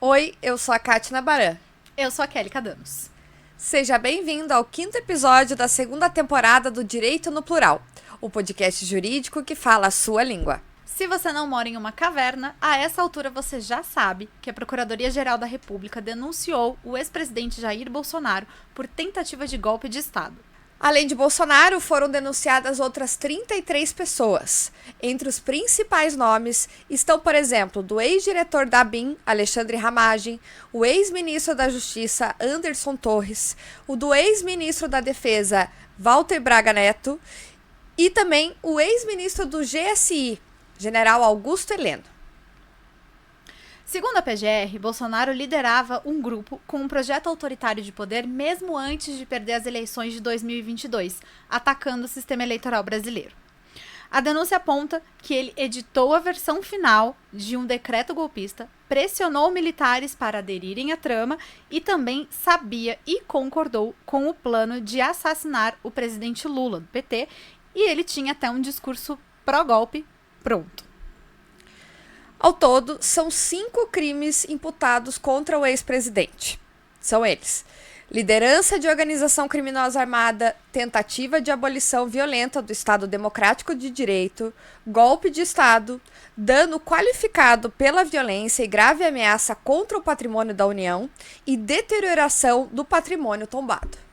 Oi, eu sou a Kátia Baran. Eu sou a Kelly Cadanos. Seja bem-vindo ao 5º episódio da 2ª temporada do Direito no Plural, o podcast jurídico que fala a sua língua. Se você não mora em uma caverna, a essa altura você já sabe que a Procuradoria-Geral da República denunciou o ex-presidente Jair Bolsonaro por tentativa de golpe de Estado. Além de Bolsonaro, foram denunciadas outras 33 pessoas. Entre os principais nomes estão, por exemplo, do ex-diretor da ABIN, Alexandre Ramagem, o ex-ministro da Justiça, Anderson Torres, o do ex-ministro da Defesa, Walter Braga Neto, e também o ex-ministro do GSI, General Augusto Heleno. Segundo a PGR, Bolsonaro liderava um grupo com um projeto autoritário de poder mesmo antes de perder as eleições de 2022, atacando o sistema eleitoral brasileiro. A denúncia aponta que ele editou a versão final de um decreto golpista, pressionou militares para aderirem à trama e também sabia e concordou com o plano de assassinar o presidente Lula, do PT, e ele tinha até um discurso pró-golpe pronto. Ao todo, são 5 crimes imputados contra o ex-presidente. São eles: liderança de organização criminosa armada, tentativa de abolição violenta do Estado Democrático de Direito, golpe de Estado, dano qualificado pela violência e grave ameaça contra o patrimônio da União e deterioração do patrimônio tombado.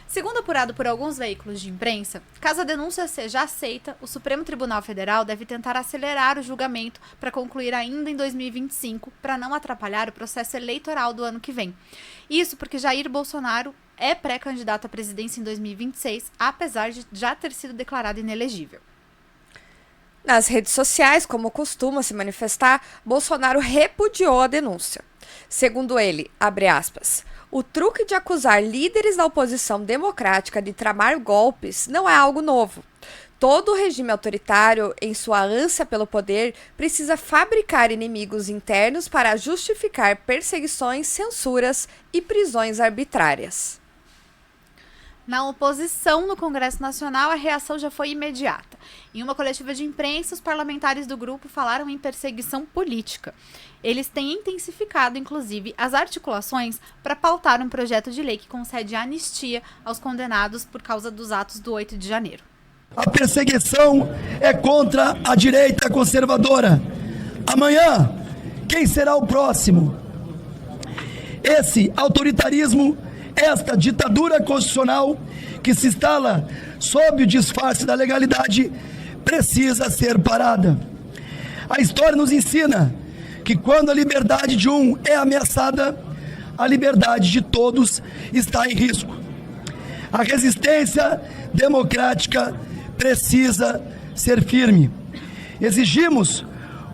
Segundo apurado por alguns veículos de imprensa, caso a denúncia seja aceita, o Supremo Tribunal Federal deve tentar acelerar o julgamento para concluir ainda em 2025, para não atrapalhar o processo eleitoral do ano que vem. Isso porque Jair Bolsonaro é pré-candidato à presidência em 2026, apesar de já ter sido declarado inelegível. Nas redes sociais, como costuma se manifestar, Bolsonaro repudiou a denúncia. Segundo ele, abre aspas, o truque de acusar líderes da oposição democrática de tramar golpes não é algo novo. Todo regime autoritário, em sua ânsia pelo poder, precisa fabricar inimigos internos para justificar perseguições, censuras e prisões arbitrárias. Na oposição no Congresso Nacional, a reação já foi imediata. Em uma coletiva de imprensa, os parlamentares do grupo falaram em perseguição política. Eles têm intensificado, inclusive, as articulações para pautar um projeto de lei que concede anistia aos condenados por causa dos atos do 8 de janeiro. A perseguição é contra a direita conservadora. Amanhã, quem será o próximo? Esse autoritarismo, esta ditadura constitucional que se instala sob o disfarce da legalidade, precisa ser parada. A história nos ensina que quando a liberdade de um é ameaçada, a liberdade de todos está em risco. A resistência democrática precisa ser firme. Exigimos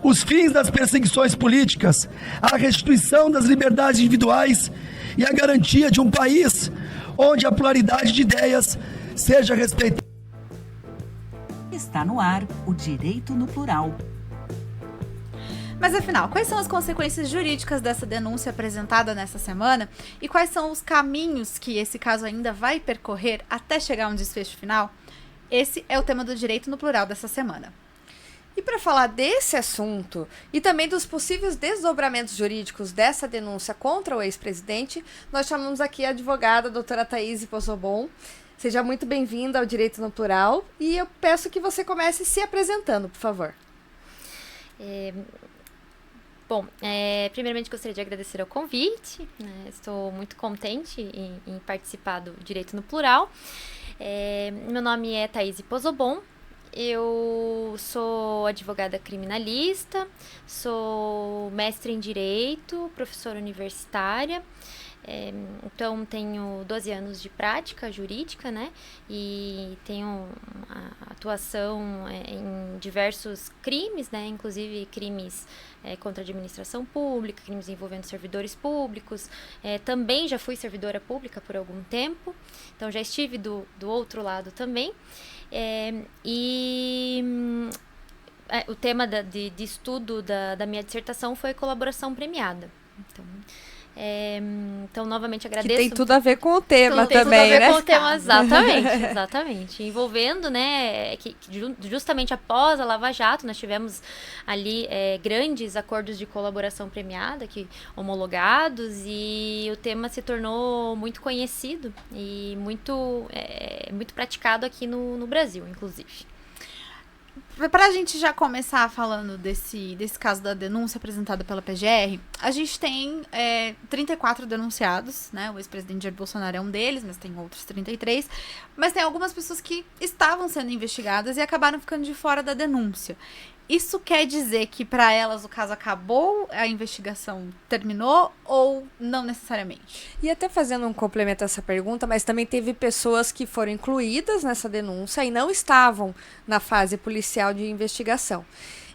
os fins das perseguições políticas, a restituição das liberdades individuais e a garantia de um país onde a pluralidade de ideias seja respeitada. Está no ar o Direito no Plural. Mas afinal, quais são as consequências jurídicas dessa denúncia apresentada nessa semana e quais são os caminhos que esse caso ainda vai percorrer até chegar a um desfecho final? Esse é o tema do Direito no Plural dessa semana. E para falar desse assunto e também dos possíveis desdobramentos jurídicos dessa denúncia contra o ex-presidente, nós chamamos aqui a advogada a doutora Thaís Pozobon. Seja muito bem-vinda ao Direito no Plural e eu peço que você comece se apresentando, por favor. Primeiramente gostaria de agradecer ao convite, né? Estou muito contente em participar do Direito no Plural. Meu nome é Thaís Pozobon, eu sou advogada criminalista, sou mestre em Direito, professora universitária, então tenho 12 anos de prática jurídica, né? E tenho atuação em diversos crimes, né? Inclusive crimes contra a administração pública, crimes envolvendo servidores públicos. Também já fui servidora pública por algum tempo, então já estive do outro lado também. O tema de estudo da minha dissertação foi colaboração premiada. Então, novamente, Que agradeço. tem tudo a ver com o tema Tem tudo a também, ver né? com o tema, exatamente. Envolvendo, né, que justamente após a Lava Jato, nós tivemos ali grandes acordos de colaboração premiada, homologados, e o tema se tornou muito conhecido e muito praticado aqui no Brasil, inclusive. Pra gente já começar falando desse caso da denúncia apresentada pela PGR, a gente tem 34 denunciados, né? O ex-presidente Jair Bolsonaro é um deles, mas tem outros 33. Mas tem algumas pessoas que estavam sendo investigadas e acabaram ficando de fora da denúncia. Isso quer dizer que para elas o caso acabou, a investigação terminou ou não necessariamente? E até fazendo um complemento a essa pergunta, mas também teve pessoas que foram incluídas nessa denúncia e não estavam na fase policial de investigação.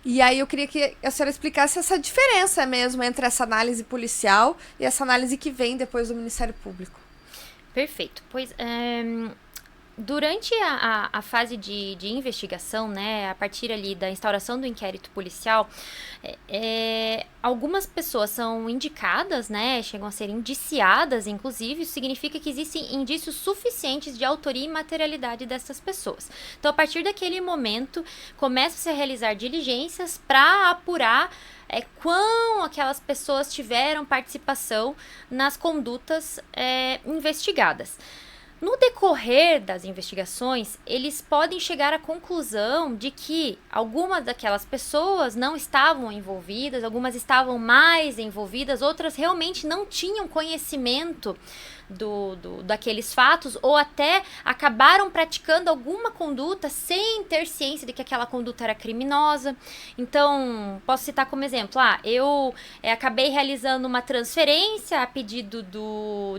E aí eu queria que a senhora explicasse essa diferença mesmo entre essa análise policial e essa análise que vem depois do Ministério Público. Perfeito. Pois, durante a fase de investigação, né, a partir ali da instauração do inquérito policial, algumas pessoas são indicadas, né, chegam a ser indiciadas, inclusive, isso significa que existem indícios suficientes de autoria e materialidade dessas pessoas. Então, a partir daquele momento, começam-se a realizar diligências para apurar quão aquelas pessoas tiveram participação nas condutas investigadas. No decorrer das investigações, eles podem chegar à conclusão de que algumas daquelas pessoas não estavam envolvidas, algumas estavam mais envolvidas, outras realmente não tinham conhecimento daqueles fatos, ou até acabaram praticando alguma conduta sem ter ciência de que aquela conduta era criminosa. Então, posso citar como exemplo, eu acabei realizando uma transferência a pedido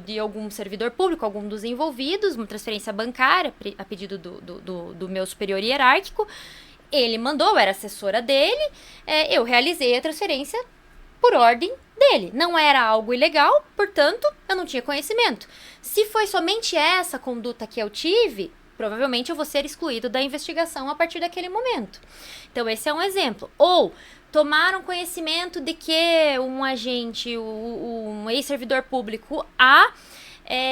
de algum servidor público, algum dos envolvidos, uma transferência bancária a pedido do meu superior hierárquico. Ele mandou, eu era assessora dele, eu realizei a transferência por ordem dele. Não era algo ilegal, portanto, eu não tinha conhecimento. Se foi somente essa conduta que eu tive, provavelmente eu vou ser excluído da investigação a partir daquele momento. Então, esse é um exemplo. Ou tomaram conhecimento de que um agente, um ex-servidor público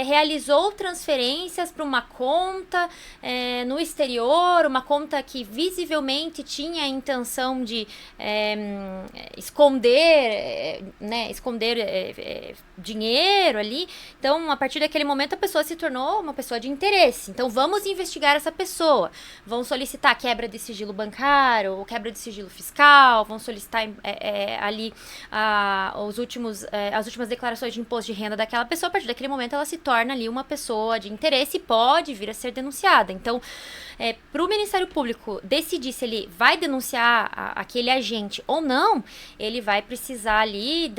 realizou transferências para uma conta no exterior, uma conta que visivelmente tinha a intenção de esconder dinheiro ali. Então, a partir daquele momento, a pessoa se tornou uma pessoa de interesse. Então, vamos investigar essa pessoa. Vão solicitar quebra de sigilo bancário, ou quebra de sigilo fiscal, vão solicitar ali as últimas declarações de imposto de renda daquela pessoa. A partir daquele momento, ela se torna ali uma pessoa de interesse e pode vir a ser denunciada. Então, para o Ministério Público decidir se ele vai denunciar aquele agente ou não, ele vai precisar ali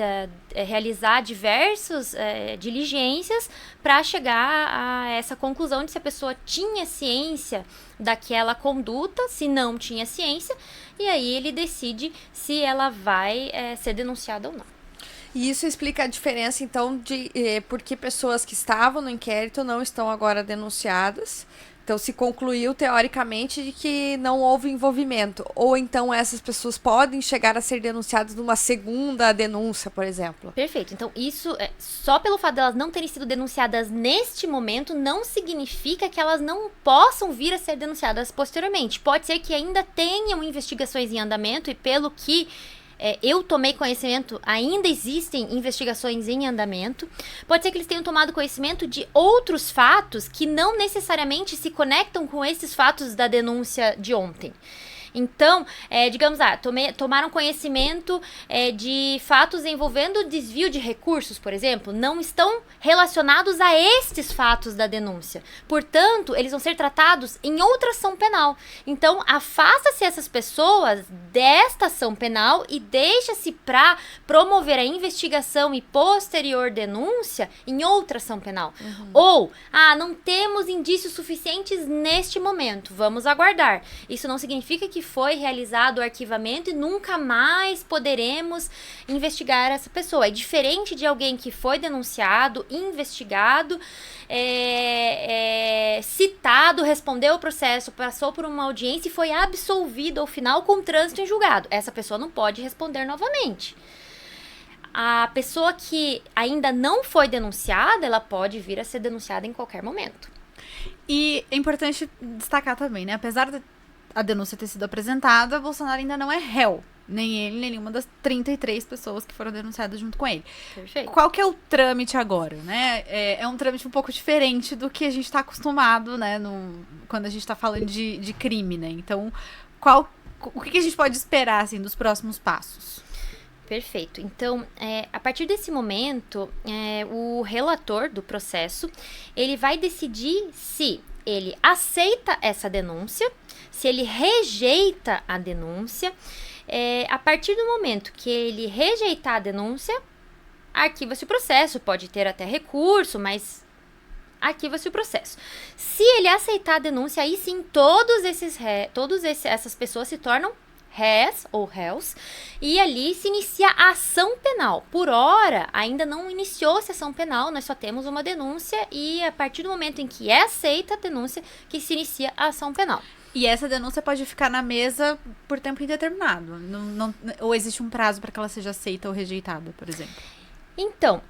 realizar diversas diligências para chegar a essa conclusão de se a pessoa tinha ciência daquela conduta, se não tinha ciência, e aí ele decide se ela vai ser denunciada ou não. E isso explica a diferença, então, de porque pessoas que estavam no inquérito não estão agora denunciadas. Então, se concluiu, teoricamente, de que não houve envolvimento. Ou então essas pessoas podem chegar a ser denunciadas numa segunda denúncia, por exemplo. Perfeito. Então, isso, só pelo fato de elas não terem sido denunciadas neste momento, não significa que elas não possam vir a ser denunciadas posteriormente. Pode ser que ainda tenham investigações em andamento e, pelo que eu tomei conhecimento, ainda existem investigações em andamento. Pode ser que eles tenham tomado conhecimento de outros fatos que não necessariamente se conectam com esses fatos da denúncia de ontem. Então, digamos, tomaram conhecimento de fatos envolvendo desvio de recursos, por exemplo, não estão relacionados a estes fatos da denúncia. Portanto, eles vão ser tratados em outra ação penal. Então, afasta-se essas pessoas desta ação penal e deixa-se para promover a investigação e posterior denúncia em outra ação penal. Uhum. Ou, não temos indícios suficientes neste momento, vamos aguardar. Isso não significa que foi realizado o arquivamento e nunca mais poderemos investigar essa pessoa. É diferente de alguém que foi denunciado, investigado, citado, respondeu o processo, passou por uma audiência e foi absolvido ao final com trânsito em julgado. Essa pessoa não pode responder novamente. a pessoa que ainda não foi denunciada, ela pode vir a ser denunciada em qualquer momento. E é importante destacar também, né? Apesar da denúncia ter sido apresentada, Bolsonaro ainda não é réu. Nem ele, nem nenhuma das 33 pessoas que foram denunciadas junto com ele. Perfeito. Qual que é o trâmite agora, né? É um trâmite um pouco diferente do que a gente está acostumado, né? Quando a gente está falando de crime, né? Então, o que a gente pode esperar, assim, dos próximos passos? Perfeito. Então, a partir desse momento, o relator do processo, ele vai decidir se ele aceita essa denúncia, se ele rejeita a denúncia. A partir do momento que ele rejeitar a denúncia, arquiva-se o processo, pode ter até recurso, mas arquiva-se o processo. Se ele aceitar a denúncia, aí sim todas essas pessoas se tornam réis ou réus, e ali se inicia a ação penal. Por hora, ainda não iniciou-se a ação penal, nós só temos uma denúncia, e a partir do momento em que é aceita a denúncia, que se inicia a ação penal. E essa denúncia pode ficar na mesa por tempo indeterminado? Ou existe um prazo para que ela seja aceita ou rejeitada, por exemplo? Então,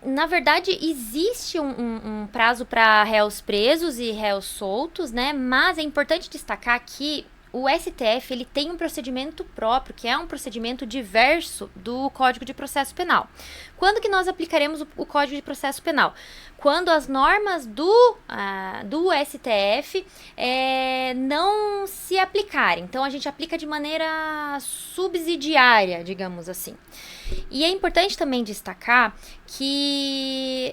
na verdade, existe um prazo para réus presos e réus soltos, né? Mas é importante destacar que o STF ele tem um procedimento próprio, que é um procedimento diverso do Código de Processo Penal. Quando que nós aplicaremos o Código de Processo Penal? Quando as normas do STF não se aplicarem. Então, a gente aplica de maneira subsidiária, digamos assim. E é importante também destacar que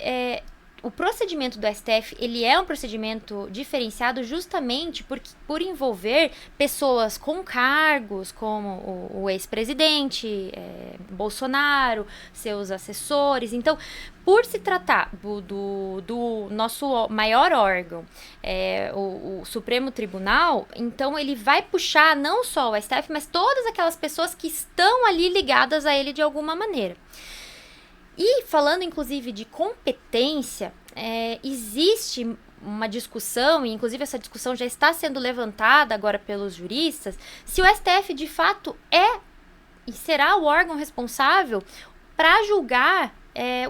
o procedimento do STF, ele é um procedimento diferenciado justamente por envolver pessoas com cargos, como o ex-presidente Bolsonaro, seus assessores. Então, por se tratar do nosso maior órgão, o Supremo Tribunal, então ele vai puxar não só o STF, mas todas aquelas pessoas que estão ali ligadas a ele de alguma maneira. E falando, inclusive, de competência, existe uma discussão, e inclusive essa discussão já está sendo levantada agora pelos juristas, se o STF de fato é e será o órgão responsável para julgar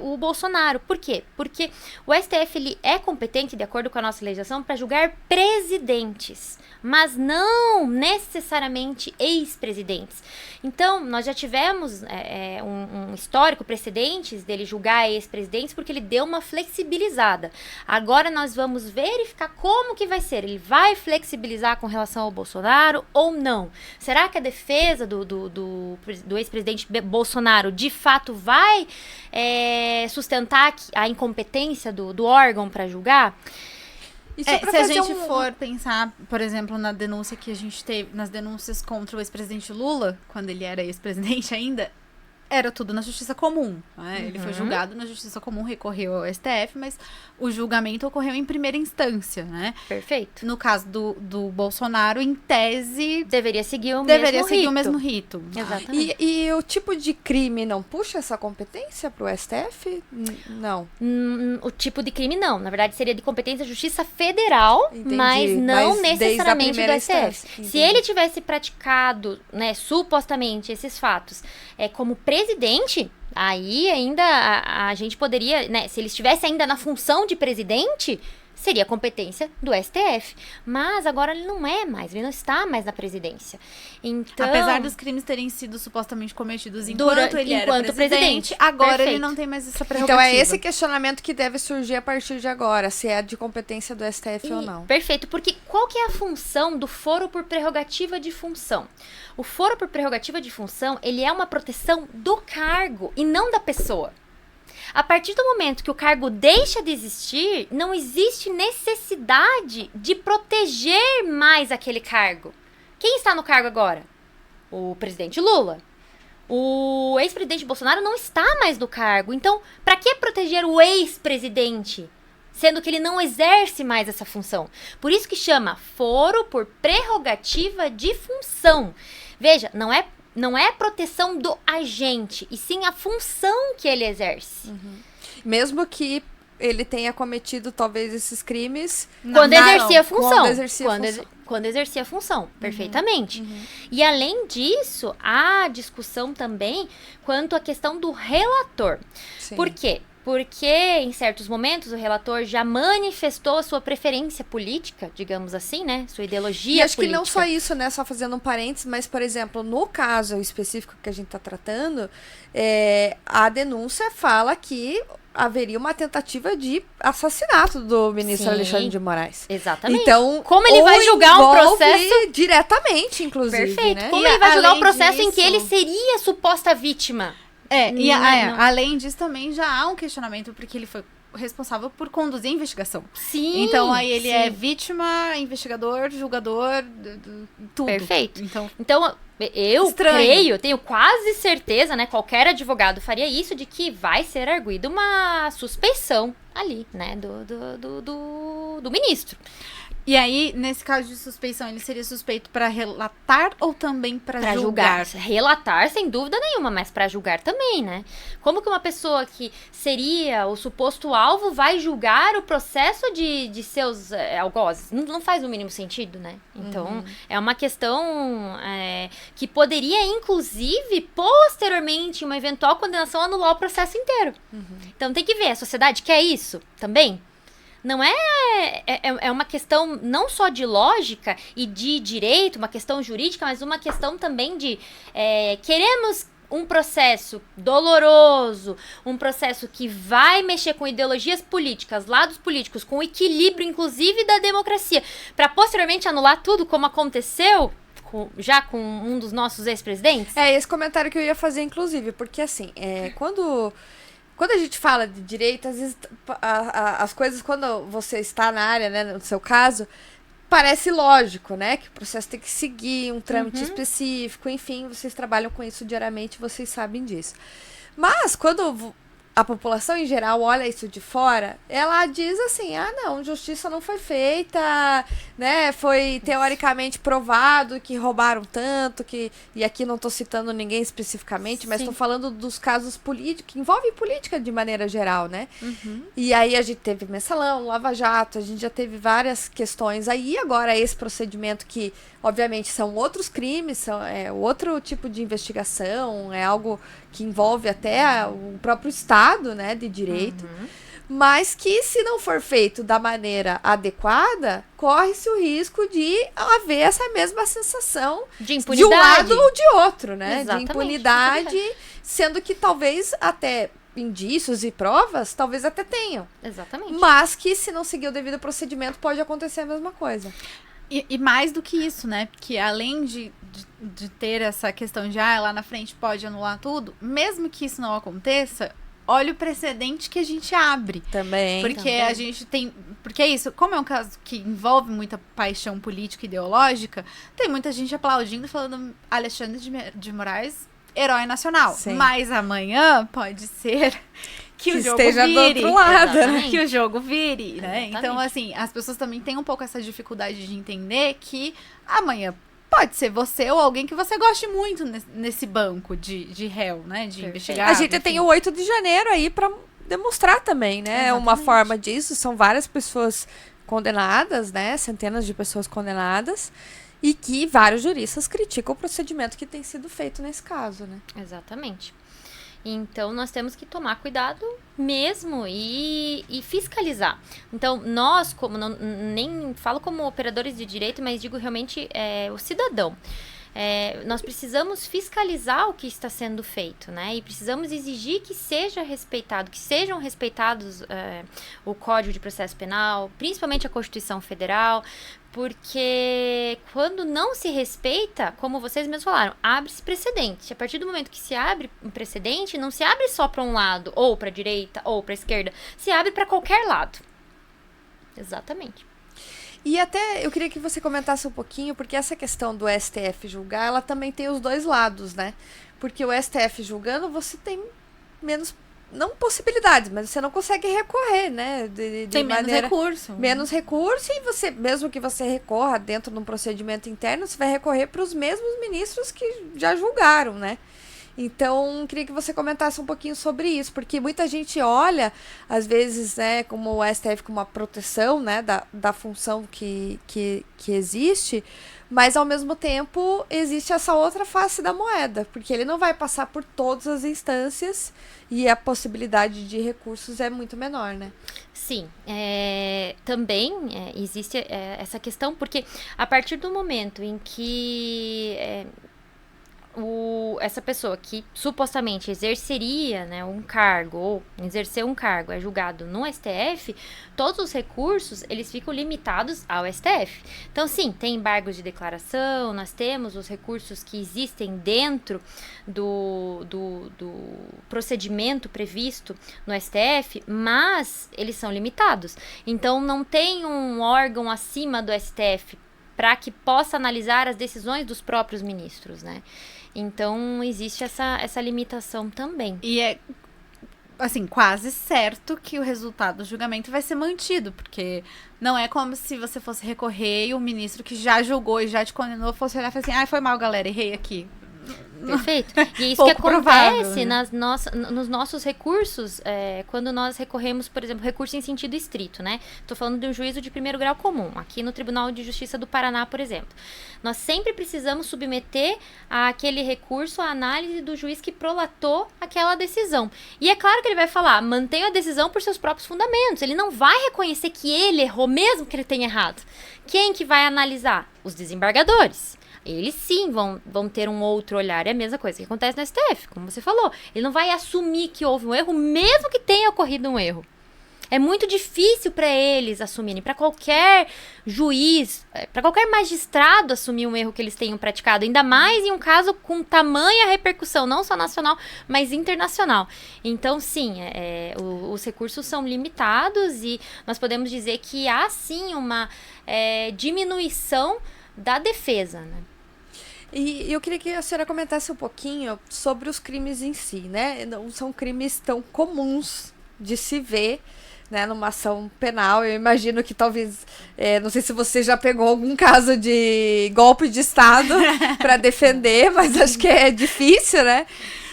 o Bolsonaro. Por quê? Porque o STF ele é competente, de acordo com a nossa legislação, para julgar presidentes, mas não necessariamente ex-presidentes. Então, nós já tivemos um histórico, precedentes dele julgar ex-presidentes, porque ele deu uma flexibilizada. Agora nós vamos verificar como que vai ser. Ele vai flexibilizar com relação ao Bolsonaro ou não? Será que a defesa do ex-presidente Bolsonaro de fato vai sustentar a incompetência do órgão para julgar? Se a gente for pensar, por exemplo, na denúncia que a gente teve, nas denúncias contra o ex-presidente Lula, quando ele era ex-presidente ainda, era tudo na justiça comum, né? Ele foi julgado na justiça comum, recorreu ao STF, mas o julgamento ocorreu em primeira instância, né? Perfeito. No caso do Bolsonaro, em tese, deveria seguir o mesmo rito. Exatamente. E o tipo de crime não puxa essa competência pro STF? Não. O tipo de crime não. Na verdade, seria de competência da Justiça Federal, Entendi. mas não Mas necessariamente desde a do primeira STF. instância. Se ele tivesse praticado, né, supostamente, esses fatos como presidente, aí ainda a gente poderia, né, se ele estivesse ainda na função de presidente, seria competência do STF. Mas agora ele não é mais, ele não está mais na presidência. Então, apesar dos crimes terem sido supostamente cometidos enquanto ele era presidente, agora Perfeito. ele não tem mais essa prerrogativa. Então é esse questionamento que deve surgir a partir de agora, se é de competência do STF ou não. Perfeito, porque qual que é a função do foro por prerrogativa de função? O foro por prerrogativa de função, ele é uma proteção do cargo e não da pessoa. A partir do momento que o cargo deixa de existir, não existe necessidade de proteger mais aquele cargo. Quem está no cargo agora? O presidente Lula. O ex-presidente Bolsonaro não está mais no cargo. Então, para que proteger o ex-presidente, sendo que ele não exerce mais essa função? Por isso que chama foro por prerrogativa de função. Veja, não é proteção do agente, e sim a função que ele exerce. Mesmo que ele tenha cometido talvez esses crimes Quando exercia a função. Quando exercia a função. quando exercia a função, perfeitamente. E além disso, há discussão também quanto à questão do relator. Sim. Por quê? Porque em certos momentos o relator já manifestou a sua preferência política, digamos assim, né? Sua ideologia E acho política. que não só isso, né? Só fazendo um parênteses, mas, por exemplo, no caso específico que a gente está tratando, a denúncia fala que haveria uma tentativa de assassinato do ministro Sim. Alexandre de Moraes. Exatamente. Então, como ele ou vai julgar um envolve processo... diretamente, inclusive, Perfeito. né? Como E ele vai julgar um além processo em que disso- ele seria a suposta vítima? Não. Além disso, também já há um questionamento, porque ele foi responsável por conduzir a investigação. Sim. Então, aí ele sim. é vítima, investigador, julgador, tudo. Perfeito. Então, Então, eu Estranho. creio, tenho quase certeza, né? Qualquer advogado faria isso, de que vai ser arguída uma suspeição ali, né? Do ministro. e aí, nesse caso de suspeição, ele seria suspeito para relatar ou também para Pra julgar? Relatar, sem dúvida nenhuma, mas pra julgar também, né? Como que uma pessoa que seria o suposto alvo vai julgar o processo de seus algozes? Não faz o mínimo sentido, né? Então, é uma questão que poderia, inclusive, posteriormente, uma eventual condenação, anular o processo inteiro. Então, tem que ver, a sociedade quer isso também? Não é uma questão não só de lógica e de direito, uma questão jurídica, mas uma questão também de queremos um processo doloroso, um processo que vai mexer com ideologias políticas, lados políticos, com o equilíbrio, inclusive, da democracia, para posteriormente anular tudo, como aconteceu já com um dos nossos ex-presidentes? É esse comentário que eu ia fazer, inclusive, porque assim, quando a gente fala de direito, às vezes as coisas, quando você está na área, né, no seu caso, parece lógico, né, que o processo tem que seguir um trâmite específico, enfim, vocês trabalham com isso diariamente, vocês sabem disso. Mas, quando a população em geral olha isso de fora, ela diz assim, não, justiça não foi feita, né, foi teoricamente provado que roubaram tanto, e aqui não estou citando ninguém especificamente, mas estou falando dos casos políticos, que envolvem política de maneira geral, né, e aí a gente teve Mensalão, Lava Jato, a gente já teve várias questões aí, agora esse procedimento que, obviamente, são outros crimes, é outro tipo de investigação, é algo que envolve até o próprio Estado, né, de direito, mas que, se não for feito da maneira adequada, corre-se o risco de haver essa mesma sensação De de um impunidade. lado ou de outro, né, Exatamente, de impunidade, sendo que talvez até indícios e provas, talvez até tenham, Exatamente. mas que, se não seguir o devido procedimento, pode acontecer a mesma coisa. E mais do que isso, né? Porque além de ter essa questão de lá na frente pode anular tudo, mesmo que isso não aconteça, olha o precedente que a gente abre. Também. Porque a gente tem. Porque é isso, como é um caso que envolve muita paixão política e ideológica, tem muita gente aplaudindo, falando Alexandre de Moraes, herói nacional. Sim. Mas amanhã pode ser que o jogo esteja vire. do outro lado, Exatamente. Que o jogo vire, né? Exatamente. Então, assim, as pessoas também têm um pouco essa dificuldade de entender que amanhã pode ser você ou alguém que você goste muito nesse banco de réu, né? De Perfeito. investigar. A gente tem o 8 de janeiro aí pra demonstrar também, né? Uma Exatamente. forma disso. São várias pessoas condenadas, né? Centenas de pessoas condenadas. E que vários juristas criticam o procedimento que tem sido feito nesse caso, né? Exatamente. Então, nós temos que tomar cuidado mesmo e fiscalizar. Então, nós, como nem falo como operadores de direito, mas digo realmente o cidadão. Nós precisamos fiscalizar o que está sendo feito, né? E precisamos exigir que seja respeitado, que sejam respeitados o Código de Processo Penal, principalmente a Constituição Federal, porque quando não se respeita, como vocês mesmos falaram, abre-se precedente. A partir do momento que se abre um precedente, não se abre só para um lado, ou para a direita, ou para a esquerda, se abre para qualquer lado. Exatamente. E até eu queria que você comentasse um pouquinho, porque essa questão do STF julgar, ela também tem os dois lados, né? Porque o STF julgando, você tem menos, não possibilidades, mas você não consegue recorrer, né? Tem menos recurso. Menos recurso, e você, mesmo que você recorra dentro de um procedimento interno, você vai recorrer para os mesmos ministros que já julgaram, né? Então, queria que você comentasse um pouquinho sobre isso, porque muita gente olha, às vezes, né, como o STF como uma proteção, né, da função que existe, mas, ao mesmo tempo, existe essa outra face da moeda, porque ele não vai passar por todas as instâncias e a possibilidade de recursos é muito menor, né? Sim, também existe essa questão, porque a partir do momento em que essa pessoa que supostamente exerceria, né, um cargo, ou exercer um cargo, é julgado no STF, todos os recursos, eles ficam limitados ao STF. Então, sim, tem embargos de declaração, nós temos os recursos que existem dentro do procedimento previsto no STF, mas eles são limitados. Então, não tem um órgão acima do STF para que possa analisar as decisões dos próprios ministros, né? Então, existe essa limitação também. E é, assim, quase certo que o resultado do julgamento vai ser mantido, porque não é como se você fosse recorrer e o ministro que já julgou e já te condenou fosse olhar e falar assim, foi mal, galera, errei aqui. Perfeito. E é isso Pouco que provável, acontece né? nos nossos recursos, quando nós recorremos, por exemplo, recurso em sentido estrito, né? Estou falando de um juízo de primeiro grau comum, aqui no Tribunal de Justiça do Paraná, por exemplo. Nós sempre precisamos submeter aquele recurso à análise do juiz que prolatou aquela decisão. E é claro que ele vai falar, mantenha a decisão por seus próprios fundamentos. Ele não vai reconhecer que ele errou, mesmo que ele tenha errado. Quem que vai analisar? Os desembargadores. Eles sim vão ter um outro olhar. É a mesma coisa que acontece no STF, como você falou. Ele não vai assumir que houve um erro, mesmo que tenha ocorrido um erro. É muito difícil para eles assumirem, para qualquer juiz, para qualquer magistrado assumir um erro que eles tenham praticado, ainda mais em um caso com tamanha repercussão, não só nacional, mas internacional. Então, sim, os recursos são limitados e nós podemos dizer que há, sim, uma diminuição da defesa, né? E eu queria que a senhora comentasse um pouquinho sobre os crimes em si, né? Não são crimes tão comuns de se ver, né, numa ação penal. Eu imagino que talvez, não sei se você já pegou algum caso de golpe de Estado para defender, mas acho que é difícil, né?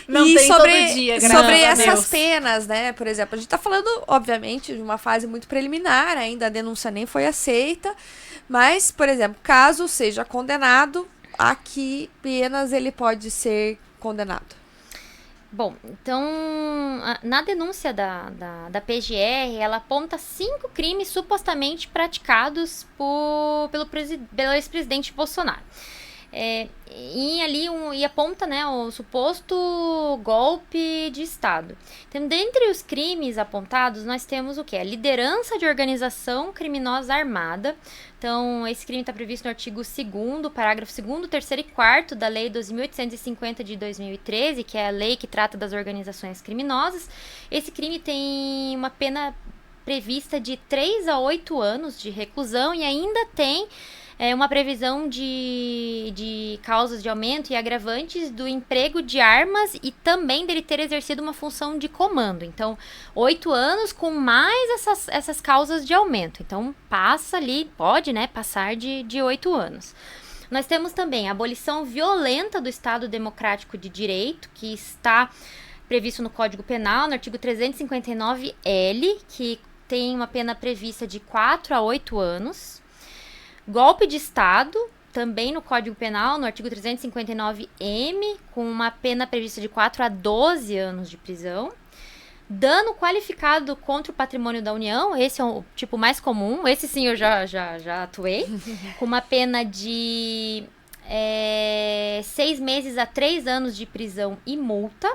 Não e tem sobre, todo dia, graças sobre a essas Deus. penas, né? Por exemplo, a gente está falando, obviamente, de uma fase muito preliminar, ainda a denúncia nem foi aceita, mas, por exemplo, caso seja condenado, a que penas ele pode ser condenado? Bom, então, na denúncia da PGR, ela aponta 5 crimes supostamente praticados pelo ex-presidente Bolsonaro. E aponta, né, o suposto golpe de Estado. Então, dentre os crimes apontados, nós temos o quê? A liderança de organização criminosa armada. Então, esse crime está previsto no artigo 2º, parágrafo 2º, 3º e 4º da Lei 12.850 de 2013, que é a lei que trata das organizações criminosas. Esse crime tem uma pena prevista de 3 a 8 anos de reclusão e ainda tem uma previsão de causas de aumento e agravantes do emprego de armas e também dele ter exercido uma função de comando. Então, 8 anos com mais essas causas de aumento. Então, pode, né, passar de 8 anos. Nós temos também a abolição violenta do Estado Democrático de Direito, que está previsto no Código Penal, no artigo 359-L, que tem uma pena prevista de 4 a 8 anos. Golpe de Estado, também no Código Penal, no artigo 359-M, com uma pena prevista de 4 a 12 anos de prisão. Dano qualificado contra o patrimônio da União, esse é o tipo mais comum, esse sim eu já atuei, com uma pena de 6 meses a 3 anos de prisão e multa.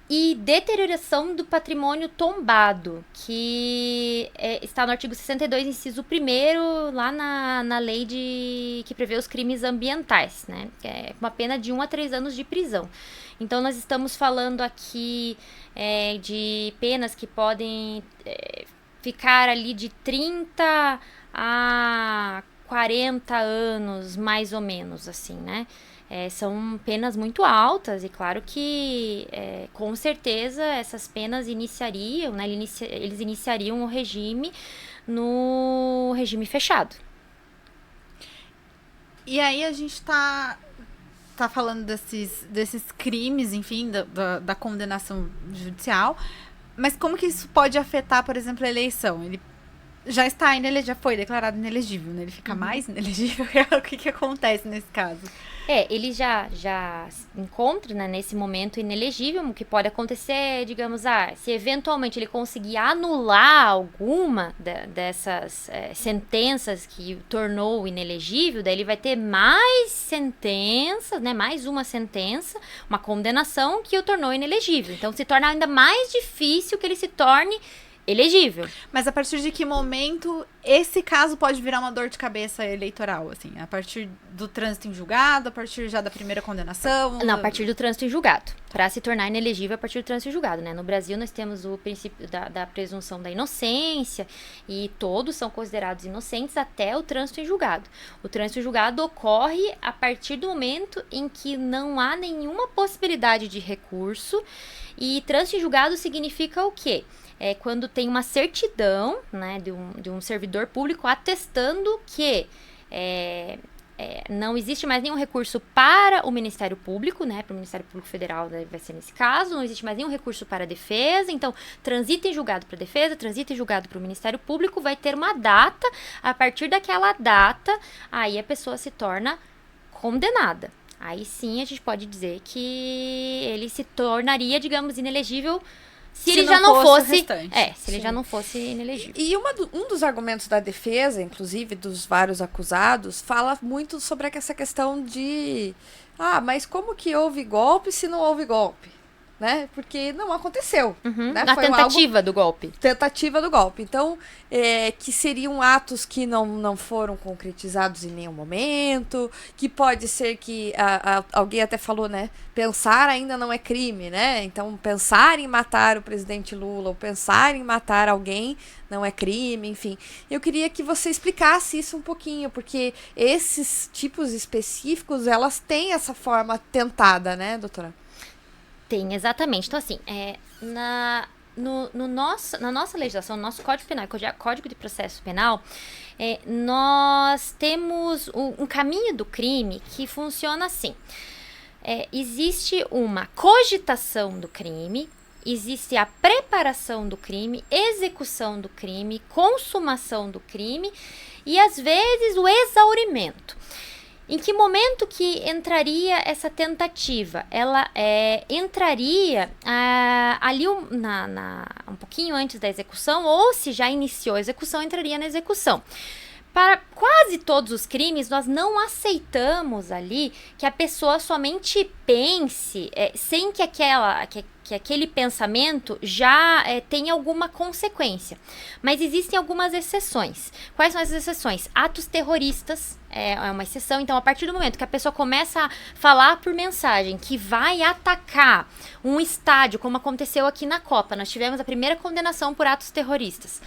E deterioração do patrimônio tombado, que está no artigo 62, inciso 1º, lá na lei que prevê os crimes ambientais, né? Que é uma pena de 1 a 3 anos de prisão. Então, nós estamos falando aqui de penas que podem ficar ali de 30 a 40 anos, mais ou menos, assim, né? São penas muito altas e claro que com certeza essas penas iniciariam, né, eles iniciariam o regime no regime fechado. E aí a gente tá tá falando desses crimes, enfim, da condenação judicial, mas como que isso pode afetar, por exemplo, a eleição? Ele já já foi declarado inelegível, né? Ele fica mais inelegível? O que acontece nesse caso? Ele já se encontra, né, nesse momento inelegível. O que pode acontecer, digamos, se eventualmente ele conseguir anular alguma dessas sentenças que o tornou inelegível, daí ele vai ter mais sentenças, né, mais uma sentença, uma condenação que o tornou inelegível. Então se torna ainda mais difícil que ele se torne elegível. Mas a partir de que momento esse caso pode virar uma dor de cabeça eleitoral, assim? A partir do trânsito em julgado, a partir já da primeira condenação? Não, a partir do trânsito em julgado. Para se tornar inelegível a partir do trânsito em julgado, né? No Brasil nós temos o princípio da presunção da inocência e todos são considerados inocentes até o trânsito em julgado. O trânsito em julgado ocorre a partir do momento em que não há nenhuma possibilidade de recurso, e trânsito em julgado significa o quê? Quando tem uma certidão, né, de um servidor público atestando que não existe mais nenhum recurso para o Ministério Público, né, para o Ministério Público Federal vai ser nesse caso, não existe mais nenhum recurso para a defesa, então transita em julgado para a defesa, transita em julgado para o Ministério Público, vai ter uma data, a partir daquela data, aí a pessoa se torna condenada. Aí sim a gente pode dizer que ele se tornaria, digamos, inelegível se ele já não fosse. Se ele já não fosse inelegível. E um dos argumentos da defesa, inclusive dos vários acusados, fala muito sobre essa questão de mas como que houve golpe se não houve golpe? Né? Porque não aconteceu. Né? A tentativa do golpe. Tentativa do golpe. Então, que seriam atos que não foram concretizados em nenhum momento, que pode ser que, alguém até falou, né? Pensar ainda não é crime, né? Então, pensar em matar o presidente Lula ou pensar em matar alguém não é crime, enfim. Eu queria que você explicasse isso um pouquinho, porque esses tipos específicos, elas têm essa forma tentada, né, doutora? Tem, exatamente. Então, assim, na nossa legislação, no nosso Código Penal, Código de Processo Penal, nós temos um caminho do crime que funciona assim. Existe uma cogitação do crime, existe a preparação do crime, execução do crime, consumação do crime e, às vezes, o exaurimento. Em que momento que entraria essa tentativa? Ela entraria ali um pouquinho antes da execução, ou se já iniciou a execução, entraria na execução. Para quase todos os crimes, nós não aceitamos ali que a pessoa somente pense, sem que aquele pensamento já tenha alguma consequência. Mas existem algumas exceções. Quais são as exceções? Atos terroristas é uma exceção. Então, a partir do momento que a pessoa começa a falar por mensagem que vai atacar um estádio, como aconteceu aqui na Copa, nós tivemos a primeira condenação por atos terroristas,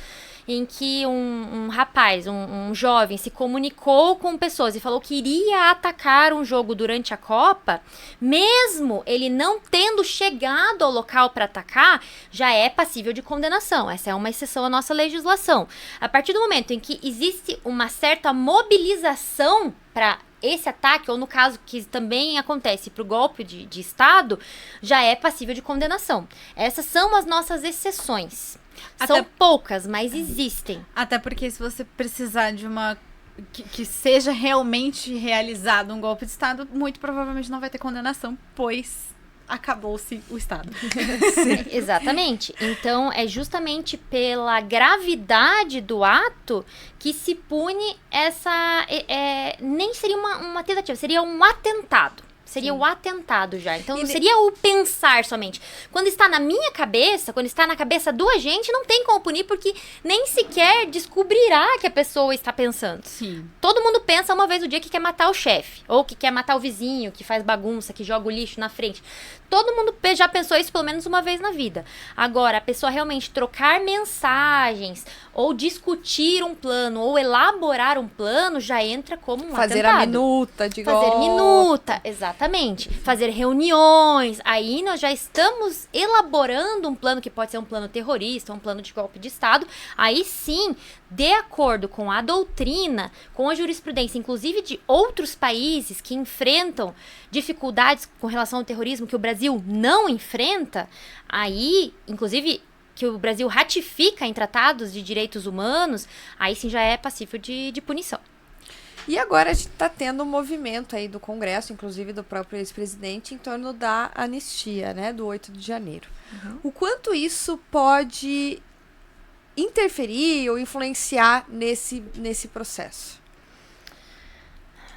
em que um rapaz, um jovem, se comunicou com pessoas e falou que iria atacar um jogo durante a Copa, mesmo ele não tendo chegado ao local para atacar, já é passível de condenação. Essa é uma exceção à nossa legislação. A partir do momento em que existe uma certa mobilização para esse ataque, ou no caso que também acontece para o golpe de Estado, já é passível de condenação. Essas são as nossas exceções. São poucas, mas existem. Até porque se você precisar de uma... Que seja realmente realizado um golpe de Estado, muito provavelmente não vai ter condenação, pois acabou-se o Estado. Exatamente. Então, é justamente pela gravidade do ato que se pune essa... nem seria uma tentativa, seria um atentado. Seria o atentado já. Então, não seria o pensar somente. Quando está na minha cabeça, quando está na cabeça do agente, não tem como punir, porque nem sequer descobrirá que a pessoa está pensando. Sim. Todo mundo pensa uma vez no dia que quer matar o chefe, ou que quer matar o vizinho, que faz bagunça, que joga o lixo na frente. Todo mundo já pensou isso pelo menos uma vez na vida. Agora, a pessoa realmente trocar mensagens, ou discutir um plano, ou elaborar um plano, já entra como um Fazer atentado. a minuta de golpe. Fazer minuta, exatamente. Exatamente. Fazer reuniões. Aí nós já estamos elaborando um plano que pode ser um plano terrorista, um plano de golpe de Estado. Aí sim, de acordo com a doutrina, com a jurisprudência, inclusive de outros países que enfrentam dificuldades com relação ao terrorismo que o Brasil não enfrenta, aí, inclusive, que o Brasil ratifica em tratados de direitos humanos, aí sim já é passível de punição. E agora a gente está tendo um movimento aí do Congresso, inclusive do próprio ex-presidente, em torno da anistia, né, do 8 de janeiro. O quanto isso pode interferir ou influenciar nesse processo?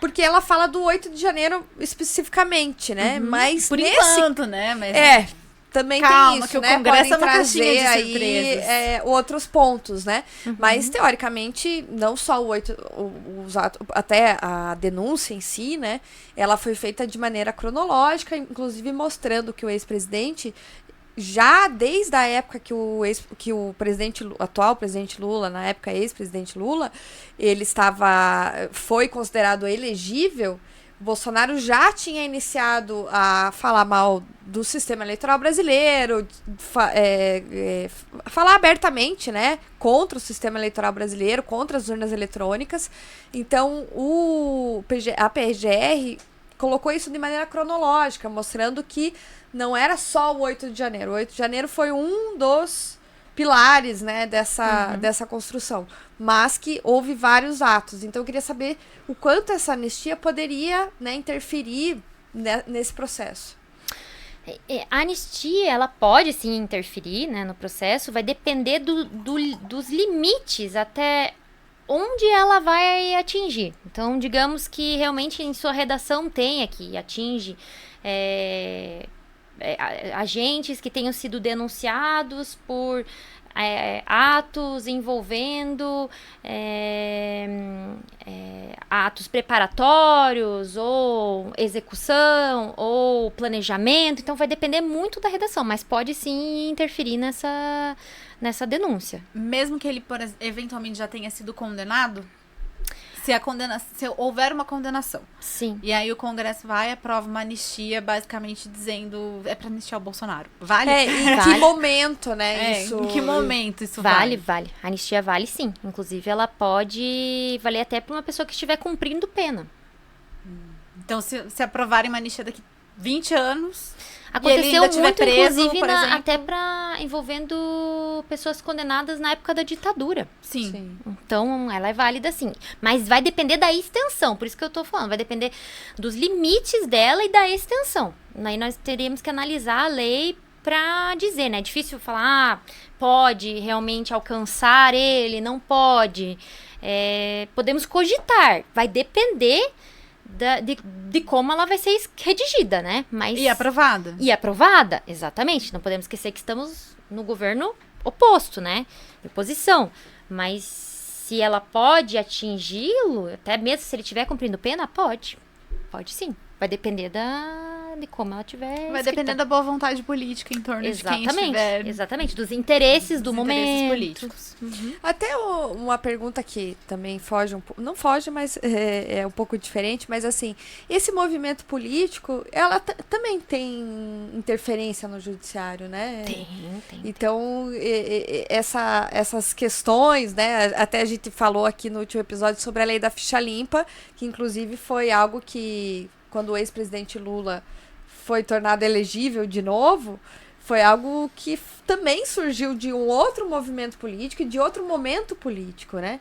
Porque ela fala do 8 de janeiro especificamente, né? Mas Por enquanto, né? Mas também calma, tem isso, que o né? Congresso Podem é uma caixinha trazer de aí surpresas. outros pontos, né? Mas, teoricamente, não só os atos, até a denúncia em si, né? Ela foi feita de maneira cronológica, inclusive mostrando que o ex-presidente, já desde a época que o atual presidente Lula, na época ex-presidente Lula, ele foi considerado elegível, Bolsonaro já tinha iniciado a falar mal do sistema eleitoral brasileiro, falar abertamente, né, contra o sistema eleitoral brasileiro, contra as urnas eletrônicas. Então, a PGR colocou isso de maneira cronológica, mostrando que não era só o 8 de janeiro. O 8 de janeiro foi um dos pilares, né, dessa construção, mas que houve vários atos. Então eu queria saber o quanto essa anistia poderia, né, interferir nesse processo. A anistia, ela pode sim interferir, né, no processo, vai depender dos limites até onde ela vai atingir. Então, digamos que realmente em sua redação tenha que atinge agentes que tenham sido denunciados por atos envolvendo atos preparatórios ou execução ou planejamento. Então vai depender muito da redação, mas pode sim interferir nessa denúncia. Mesmo que ele eventualmente já tenha sido condenado, se houver uma condenação. Sim. E aí o Congresso vai e aprova uma anistia, basicamente dizendo, é pra anistiar o Bolsonaro. Vale? Em que momento, né? Em que momento isso vale? A anistia vale sim. Inclusive, ela pode valer até pra uma pessoa que estiver cumprindo pena. Então, se aprovarem uma anistia daqui 20 anos... Aconteceu muito, preso, inclusive, até envolvendo pessoas condenadas na época da ditadura. Sim. Então, ela é válida, sim. Mas vai depender da extensão, por isso que eu tô falando. Vai depender dos limites dela e da extensão. Aí nós teríamos que analisar a lei pra dizer, né? É difícil falar, pode realmente alcançar ele, não pode. Podemos cogitar. Vai depender de como ela vai ser redigida, né? E aprovada. E aprovada, exatamente. Não podemos esquecer que estamos no governo oposto, né? De oposição. Mas se ela pode atingi-lo, até mesmo se ele estiver cumprindo pena, pode. Pode sim. Vai depender de como ela tiver Vai depender da boa vontade política em torno de quem estiver... Exatamente, dos interesses do momento. Políticos. Até uma pergunta que também foge um pouco, não foge, mas é um pouco diferente, mas assim, esse movimento político, ela também tem interferência no judiciário, né? Tem. Então, essas questões, né, até a gente falou aqui no último episódio sobre a lei da ficha limpa, que inclusive foi algo que, quando o ex-presidente Lula foi tornado elegível de novo, foi algo que também surgiu de um outro movimento político e de outro momento político, né?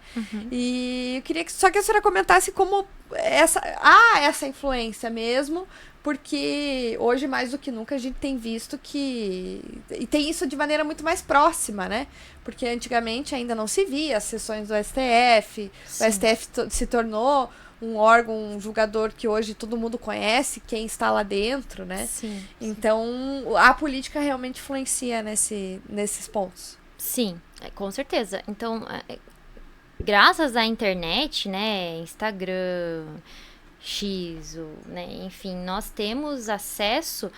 E eu queria só que a senhora comentasse como essa influência mesmo, porque hoje, mais do que nunca, a gente tem visto que... E tem isso de maneira muito mais próxima, né? Porque antigamente ainda não se via as sessões do STF, Sim. o STF se tornou um órgão, um julgador que hoje todo mundo conhece, quem está lá dentro, né? Sim. Então, a política realmente influencia nesses pontos. Sim, com certeza. Então, graças à internet, né, Instagram, né, enfim, nós temos acesso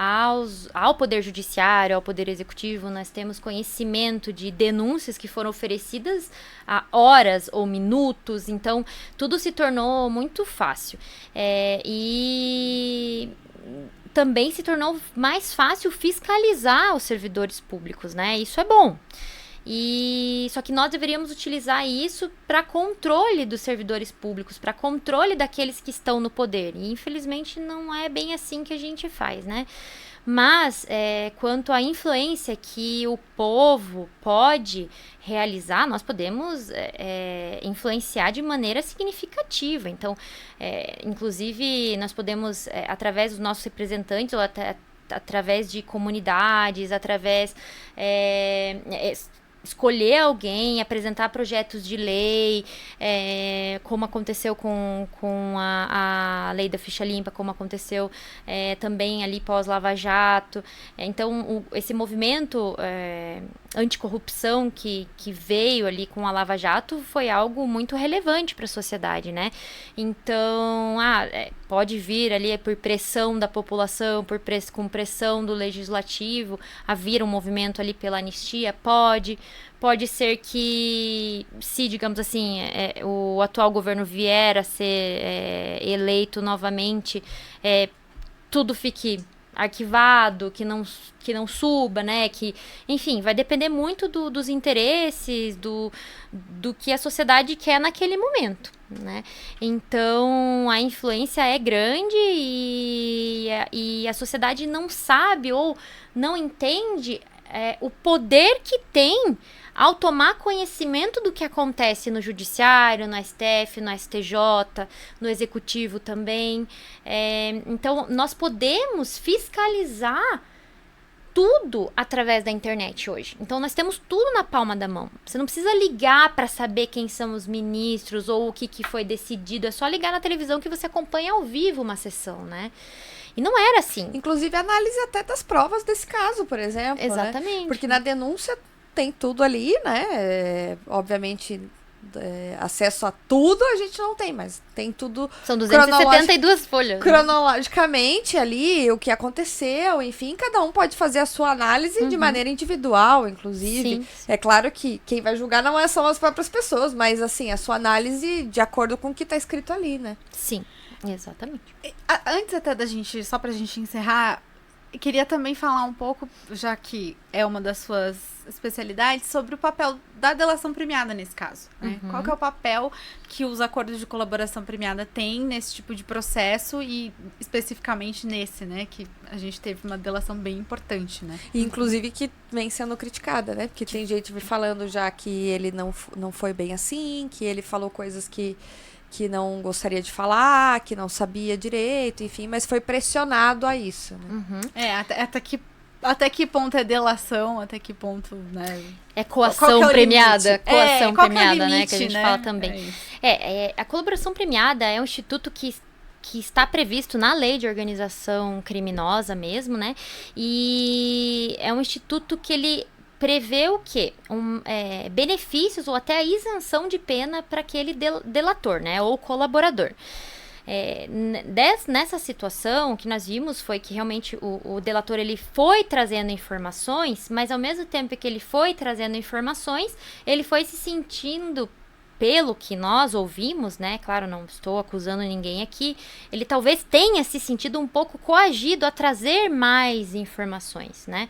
ao Poder Judiciário, ao Poder Executivo, nós temos conhecimento de denúncias que foram oferecidas há horas ou minutos, então tudo se tornou muito fácil. E também se tornou mais fácil fiscalizar os servidores públicos, né? Isso é bom. Só que nós deveríamos utilizar isso para controle dos servidores públicos, para controle daqueles que estão no poder. E infelizmente não é bem assim que a gente faz, né? Mas quanto à influência que o povo pode realizar, nós podemos influenciar de maneira significativa. Então, inclusive, nós podemos, através dos nossos representantes ou até através de comunidades, através escolher alguém, apresentar projetos de lei, como aconteceu com a lei da ficha limpa, como aconteceu também ali pós-Lava Jato. Então, esse movimento anticorrupção que veio ali com a Lava Jato foi algo muito relevante para a sociedade, né? Então, pode vir ali por pressão da população, com pressão do legislativo, a vir um movimento ali pela anistia, pode ser que, se, digamos assim, o atual governo vier a ser eleito novamente, tudo fique arquivado, que não suba, né? Enfim, vai depender muito dos interesses, do que a sociedade quer naquele momento, né? Então, a influência é grande e a sociedade não sabe ou não entende o poder que tem ao tomar conhecimento do que acontece no Judiciário, no STF, no STJ, no Executivo também. Então, nós podemos fiscalizar tudo através da internet hoje. Então, nós temos tudo na palma da mão. Você não precisa ligar para saber quem são os ministros ou o que foi decidido. É só ligar na televisão que você acompanha ao vivo uma sessão, né? E não era assim. Inclusive, análise até das provas desse caso, por exemplo. Exatamente. Né? Porque na denúncia tem tudo ali, né? Obviamente, acesso a tudo a gente não tem, mas tem tudo. São 272 folhas. Cronologicamente ali, o que aconteceu, enfim, cada um pode fazer a sua análise de maneira individual, inclusive. Sim. É claro que quem vai julgar não são as próprias pessoas, mas assim, a sua análise de acordo com o que está escrito ali, né? Sim. Exatamente. Antes até da gente, só pra gente encerrar, queria também falar um pouco, já que é uma das suas especialidades, sobre o papel da delação premiada nesse caso, né? Qual que é o papel que os acordos de colaboração premiada têm nesse tipo de processo e especificamente nesse, né? Que a gente teve uma delação bem importante, né? E, inclusive, que vem sendo criticada, né? Porque tem gente falando já que ele não foi bem assim, que ele falou coisas que não gostaria de falar, que não sabia direito, enfim, mas foi pressionado a isso, né? Até que ponto é delação, até que ponto, né? É coação premiada, coação premiada, limite, né? Que a gente fala também. A colaboração premiada é um instituto que está previsto na lei de organização criminosa mesmo, né? E é um instituto que ele prevê o quê? Benefícios ou até a isenção de pena para aquele delator, né? Ou colaborador. Nessa situação, o que nós vimos foi que realmente o delator ele foi trazendo informações, mas ao mesmo tempo que ele foi trazendo informações, ele foi se sentindo, pelo que nós ouvimos, né? Claro, não estou acusando ninguém aqui, ele talvez tenha se sentido um pouco coagido a trazer mais informações, né?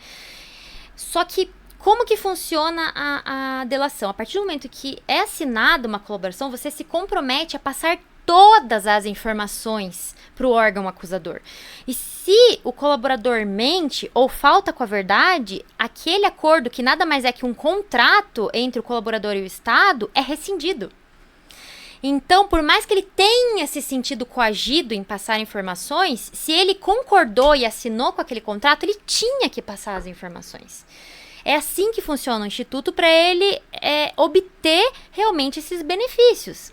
Só que como que funciona a delação? A partir do momento que é assinada uma colaboração, você se compromete a passar todas as informações para o órgão acusador. E se o colaborador mente ou falta com a verdade, aquele acordo, que nada mais é que um contrato entre o colaborador e o Estado, é rescindido. Então, por mais que ele tenha se sentido coagido em passar informações, se ele concordou e assinou com aquele contrato, ele tinha que passar as informações. É assim que funciona o Instituto para ele obter realmente esses benefícios.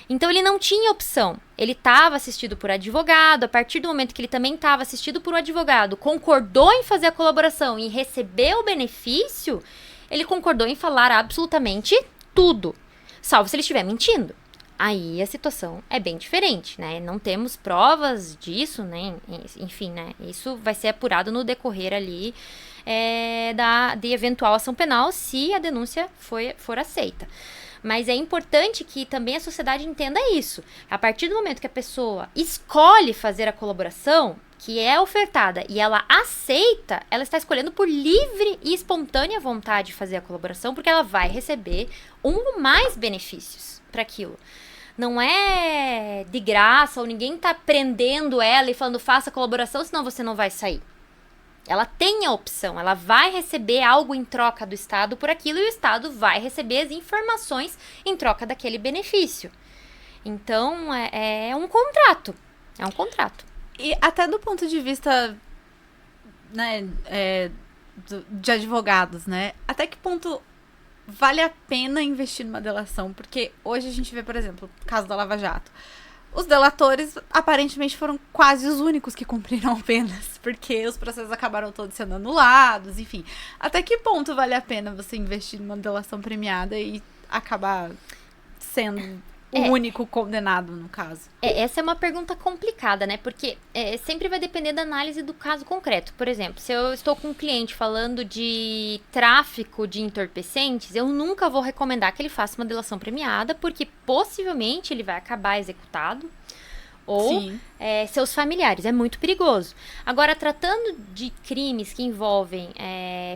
Então, ele não tinha opção. Ele estava assistido por advogado. A partir do momento que ele também estava assistido por um advogado, concordou em fazer a colaboração e recebeu o benefício, ele concordou em falar absolutamente tudo, salvo se ele estiver mentindo. aí a situação é bem diferente, né? Não temos provas disso, né? Enfim, né? Isso vai ser apurado no decorrer ali de eventual ação penal, se a denúncia for aceita. Mas é importante que também a sociedade entenda isso. A partir do momento que a pessoa escolhe fazer a colaboração, que é ofertada, e ela aceita, ela está escolhendo por livre e espontânea vontade fazer a colaboração, porque ela vai receber um ou mais benefícios para aquilo. Não é de graça, ou ninguém está prendendo ela e falando, faça a colaboração, senão você não vai sair. Ela tem a opção, ela vai receber algo em troca do Estado por aquilo, e o Estado vai receber as informações em troca daquele benefício. Então, é um contrato. É um contrato. E até do ponto de vista, né, de advogados, né? Até que ponto vale a pena investir numa delação? Porque hoje a gente vê, por exemplo, o caso da Lava Jato. Os delatores, aparentemente, foram quase os únicos que cumpriram penas, porque os processos acabaram todos sendo anulados, enfim. Até que ponto vale a pena você investir numa delação premiada e acabar sendo o único condenado, no caso? Essa é uma pergunta complicada, né? Porque sempre vai depender da análise do caso concreto. Por exemplo, se eu estou com um cliente falando de tráfico de entorpecentes, eu nunca vou recomendar que ele faça uma delação premiada, porque possivelmente ele vai acabar executado, ou seus familiares. É muito perigoso. Agora, tratando de crimes que envolvem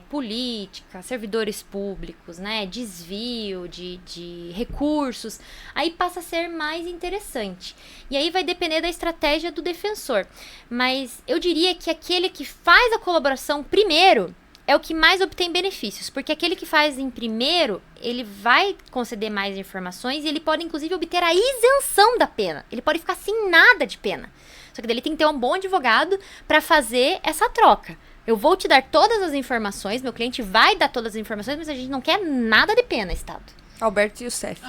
política, servidores públicos, né, desvio de recursos, aí passa a ser mais interessante. E aí vai depender da estratégia do defensor. Mas eu diria que aquele que faz a colaboração primeiro é o que mais obtém benefícios, porque aquele que faz em primeiro, ele vai conceder mais informações e ele pode, inclusive, obter a isenção da pena. Ele pode ficar sem nada de pena. Só que daí ele tem que ter um bom advogado para fazer essa troca. Eu vou te dar todas as informações, meu cliente vai dar todas as informações, mas a gente não quer nada de pena, Estado. Alberto Youssef.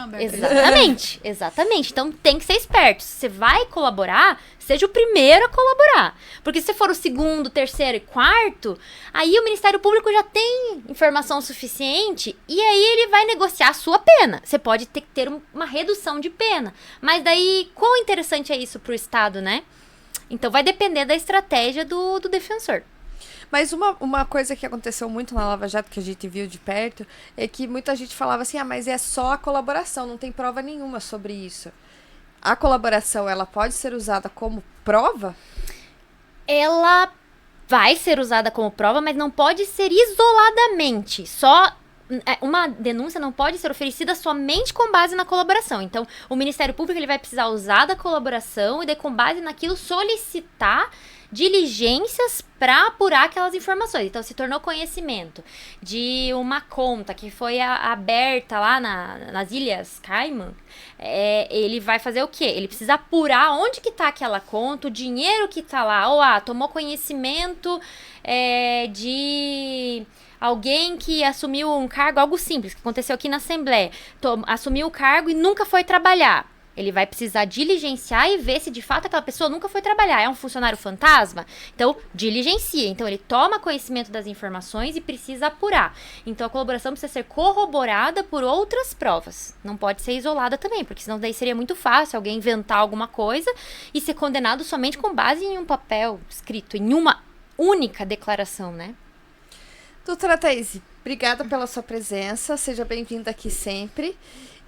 Exatamente. Então tem que ser esperto. Se você vai colaborar, seja o primeiro a colaborar. Porque se for o segundo, terceiro e quarto, aí o Ministério Público já tem informação suficiente e aí ele vai negociar a sua pena. Você pode ter uma redução de pena. Mas daí, quão interessante é isso pro Estado, né? Então vai depender da estratégia do defensor. Mas uma coisa que aconteceu muito na Lava Jato, que a gente viu de perto, é que muita gente falava assim, mas é só a colaboração, não tem prova nenhuma sobre isso. A colaboração, ela pode ser usada como prova? Ela vai ser usada como prova, mas não pode ser isoladamente. Uma denúncia não pode ser oferecida somente com base na colaboração. Então, o Ministério Público ele vai precisar usar da colaboração e daí, com base naquilo, solicitar diligências para apurar aquelas informações. Então, se tornou conhecimento de uma conta que foi aberta lá nas Ilhas Caimã, ele vai fazer o quê? Ele precisa apurar onde que está aquela conta, o dinheiro que está lá. Ou, tomou conhecimento de alguém que assumiu um cargo, algo simples, que aconteceu aqui na Assembleia, assumiu o cargo e nunca foi trabalhar. Ele vai precisar diligenciar e ver se de fato aquela pessoa nunca foi trabalhar. É um funcionário fantasma? Então, diligencia. Então, ele toma conhecimento das informações e precisa apurar. Então, a colaboração precisa ser corroborada por outras provas. Não pode ser isolada também, porque senão daí seria muito fácil alguém inventar alguma coisa e ser condenado somente com base em um papel escrito, em uma única declaração, né? Doutora Thaís, obrigada pela sua presença. Seja bem-vinda aqui sempre.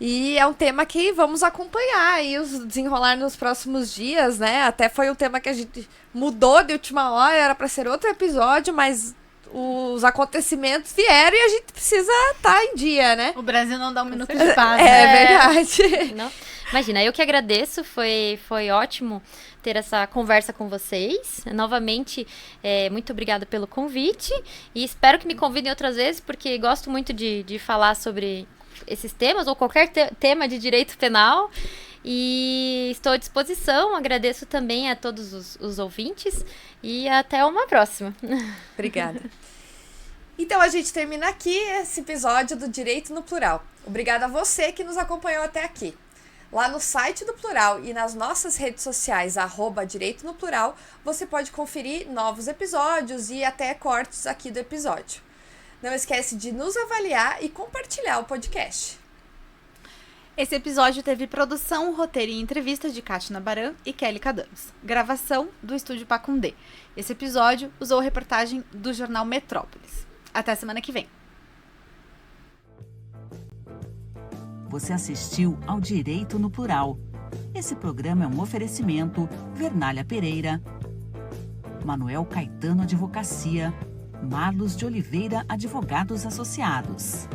E é um tema que vamos acompanhar aí os desenrolar nos próximos dias, né? Até foi um tema que a gente mudou de última hora, era para ser outro episódio, mas os acontecimentos vieram e a gente precisa estar em dia, né? O Brasil não dá um minuto de paz. É verdade. Não? Imagina, eu que agradeço, foi ótimo ter essa conversa com vocês. Novamente, muito obrigada pelo convite e espero que me convidem outras vezes, porque gosto muito de falar sobre esses temas ou qualquer tema de direito penal e estou à disposição. Agradeço também a todos os ouvintes e até uma próxima. Obrigada. Então a gente termina aqui esse episódio do Direito no Plural. Obrigada a você que nos acompanhou até aqui. Lá no site do Plural e nas nossas redes sociais, @Direito no Plural, você pode conferir novos episódios e até cortes aqui do episódio. Não esquece de nos avaliar e compartilhar o podcast. Esse episódio teve produção, roteiro e entrevista de Kátia Baran e Kelly Cadanos. Gravação do Estúdio Pacundê. Esse episódio usou reportagem do jornal Metrópolis. Até semana que vem. Você assistiu ao Direito no Plural. Esse programa é um oferecimento Vernalha Pereira, Manuel Caetano Advocacia, Marlos de Oliveira Advogados Associados.